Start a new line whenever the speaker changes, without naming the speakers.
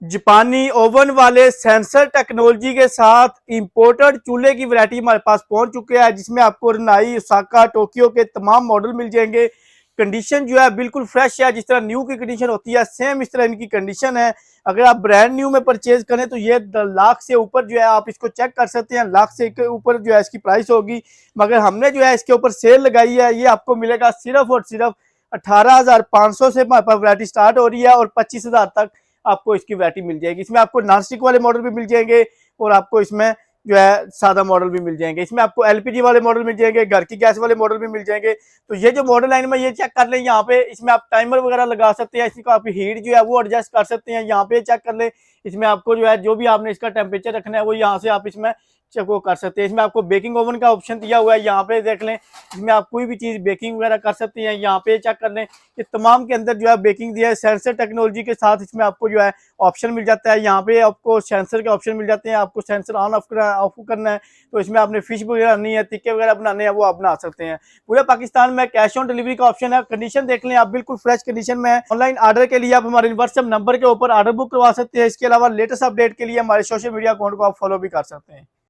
जापानी ओवन वाले sensor technology के साथ इंपोर्टेड चूल्हे की वैरायटी हमारे पास पहुंच चुके हैं, जिसमें आपको रिनाई, ओसाका, टोक्यो के तमाम मॉडल मिल जाएंगे। कंडीशन जो है बिल्कुल फ्रेश है, जिस तरह न्यू की कंडीशन होती है सेम इस तरह इनकी कंडीशन है। अगर आप ब्रांड न्यू में परचेज करें तो ये लाख से ऊपर जो है आप इसको चेक कर सकते हैं, लाख से ऊपर जो है इसकी प्राइस होगी। मगर हमने जो है इसके ऊपर सेल लगाई है, ये आपको मिलेगा सिर्फ और सिर्फ 18,500 से हमारे पास वैरायटी स्टार्ट हो रही है और 25,000 तक आपको इसकी वैरायटी मिल जाएगी। इसमें आपको नॉन स्टिक वाले मॉडल भी मिल जाएंगे और आपको इसमें जो है सादा मॉडल भी मिल जाएंगे। इसमें आपको एलपीजी वाले मॉडल मिल जाएंगे, घर की गैस वाले मॉडल भी मिल जाएंगे। तो ये जो मॉडल लाइन में ये चेक कर लें, यहाँ पे इसमें आप टाइमर वगैरह लगा सकते हैं, इसको आप हीट जो है वो एडजस्ट कर सकते हैं। यहाँ पे चेक कर लें, इसमें आपको जो है जो भी आपने इसका टेम्परेचर रखना है वो यहाँ से आप इसमें चेक वो कर सकते हैं। इसमें आपको बेकिंग ओवन का ऑप्शन दिया हुआ है, यहाँ पे देख लें, इसमें आप कोई भी चीज़ बेकिंग वगैरह कर सकते हैं। यहाँ पे चेक कर लें, ये तमाम के अंदर जो है बेकिंग दिया है सेंसर टेक्नोलॉजी के साथ। इसमें आपको जो है ऑप्शन मिल जाता है, यहाँ पे आपको सेंसर के ऑप्शन मिल जाते हैं। आपको सेंसर ऑन ऑफ करना है तो इसमें आपने फिश वगैरह नहीं है, टिक्के वगैरह बनाने हैं, वो आप बना सकते हैं। पूरे पाकिस्तान में कैश ऑन डिलीवरी का ऑप्शन है। कंडीशन देख लें आप, बिल्कुल फ्रेश कंडीशन में है। ऑनलाइन ऑर्डर के लिए आप हमारे व्हाट्सएप नंबर के ऊपर ऑर्डर बुक करवा सकते हैं। इसके अलावा लेटेस्ट अपडेट के लिए हमारे सोशल मीडिया अकाउंट को आप फॉलो भी कर सकते हैं।